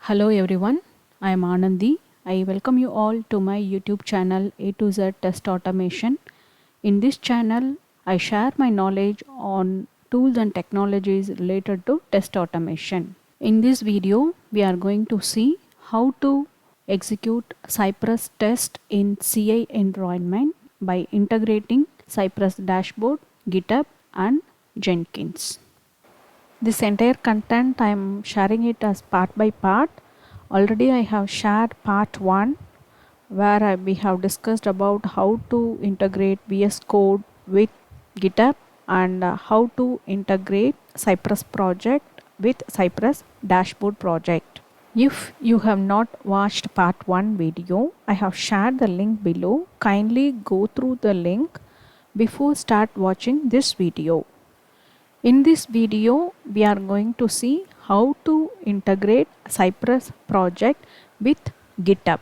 Hello everyone, I am Anandi. I welcome you all to my YouTube channel A to Z Test Automation. In this channel, I share my knowledge on tools and technologies related to test automation. In this video, we are going to see how to execute Cypress test in CI environment by integrating Cypress dashboard, GitHub and Jenkins. This entire content I am sharing it as part by part. Already I have shared part 1 where we have discussed about how to integrate VS Code with GitHub and how to integrate Cypress project with Cypress dashboard project. If you have not watched part 1 video, I have shared the link below. Kindly go through the link before start watching this video. In this video, we are going to see how to integrate Cypress project with GitHub.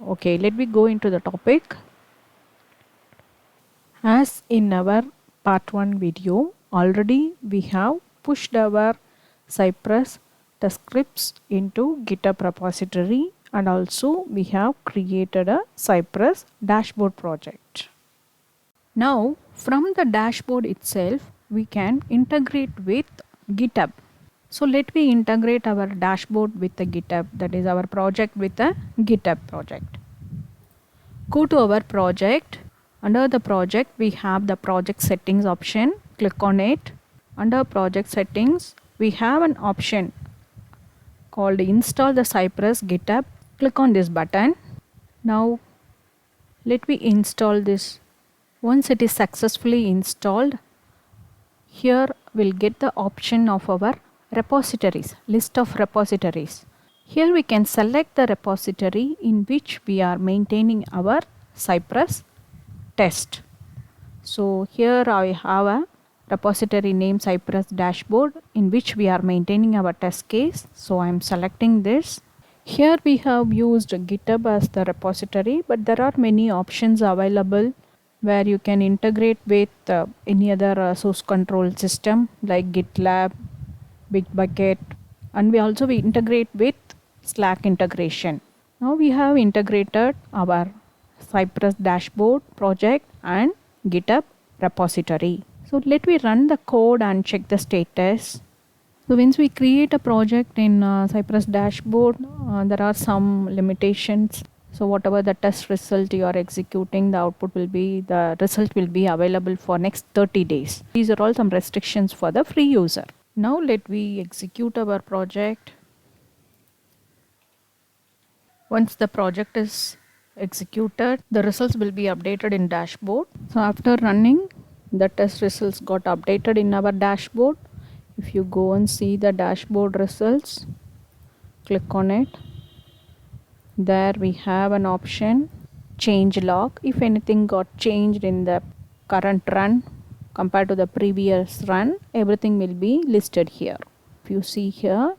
Okay, let me go into the topic. As in our part 1 video, already we have pushed our Cypress test scripts into GitHub repository and also we have created a Cypress dashboard project. Now, from the dashboard itself, we can integrate with GitHub. So let me integrate our dashboard with the GitHub, that is our project with the GitHub project. Go to our project. Under the project, we have the project settings option. Click on it. Under project settings, we have an option called install the Cypress GitHub. Click on this button. Now, let me install this. Once it is successfully installed, here we'll get the option of our repositories, list of repositories. Here we can select the repository in which we are maintaining our Cypress test. So here I have a repository named Cypress dashboard in which we are maintaining our test case. So I am selecting this. Here we have used GitHub as the repository, but there are many options available where you can integrate with any other source control system like GitLab, Bitbucket, and we also integrate with Slack integration. Now we have integrated our Cypress dashboard project and GitHub repository. So let me run the code and check the status. So once we create a project in Cypress dashboard, there are some limitations. So whatever the test result you are executing, the result will be available for next 30 days. These are all some restrictions for the free user. Now let me execute our project. Once the project is executed, the results will be updated in dashboard. So after running, the test results got updated in our dashboard. If you go and see the dashboard results, click on it. There we have an option change log. If anything got changed in the current run compared to the previous run, everything will be listed here. If you see here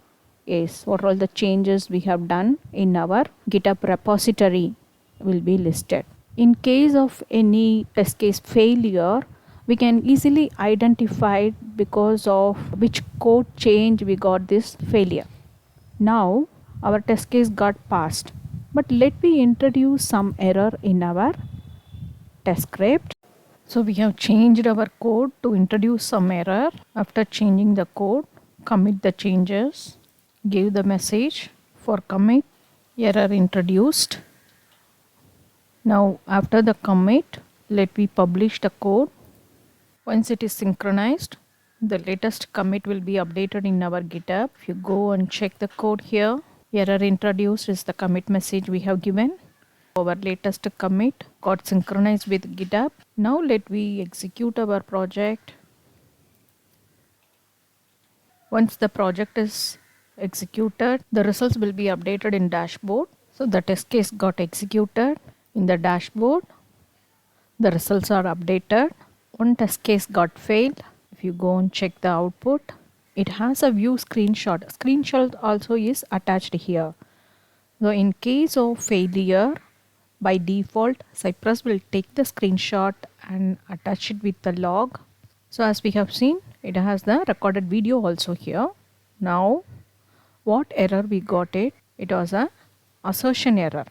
is what all the changes we have done in our GitHub repository will be listed. In case of any test case failure, we can easily identify because of which code change we got this failure. Now our test case got passed. But let me introduce some error in our test script. So we have changed our code to introduce some error. After changing the code, commit the changes, give the message for commit, error introduced. Now after the commit, let me publish the code. Once it is synchronized, the latest commit will be updated in our GitHub. If you go and check the code here, error introduced is the commit message we have given. Our latest commit got synchronized with GitHub. Now let me execute our project. Once the project is executed, the results will be updated in dashboard. So the test case got executed in the dashboard. The results are updated. One test case got failed. If you go and check the output, it has a view screenshot. Screenshot also is attached here. So in case of failure, by default, Cypress will take the screenshot and attach it with the log. So as we have seen, it has the recorded video also here. Now what error we got it? It was a assertion error,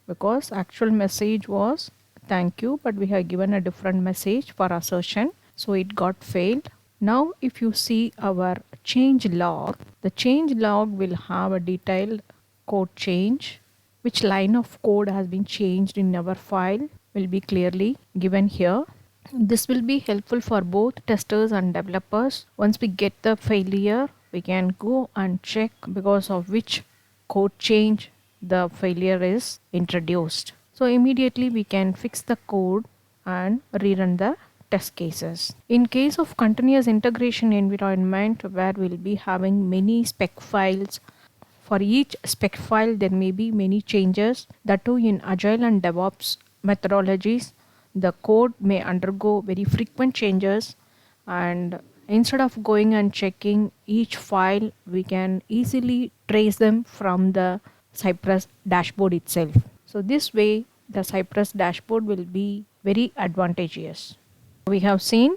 because actual message was thank you, but we have given a different message for assertion, so it got failed. Now if you see our change log, the change log will have a detailed code change. Which line of code has been changed in our file will be clearly given here. This will be helpful for both testers and developers. Once we get the failure, we can go and check because of which code change the failure is introduced. So immediately we can fix the code and rerun the test cases. In case of continuous integration environment where we'll be having many spec files, for each spec file there may be many changes. That too in Agile and DevOps methodologies, the code may undergo very frequent changes, and instead of going and checking each file, we can easily trace them from the Cypress dashboard itself. So this way the Cypress dashboard will be very advantageous. We have seen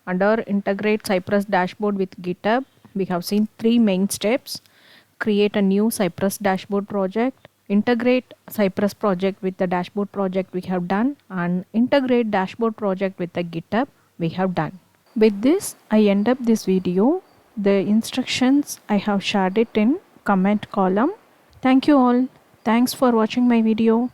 under integrate Cypress dashboard with GitHub, we have seen 3 main steps. Create a new Cypress dashboard project, integrate Cypress project with the dashboard project we have done, and integrate dashboard project with the GitHub we have done. With this, I end up this video. The instructions I have shared it in comment column. Thank you all. Thanks for watching my video.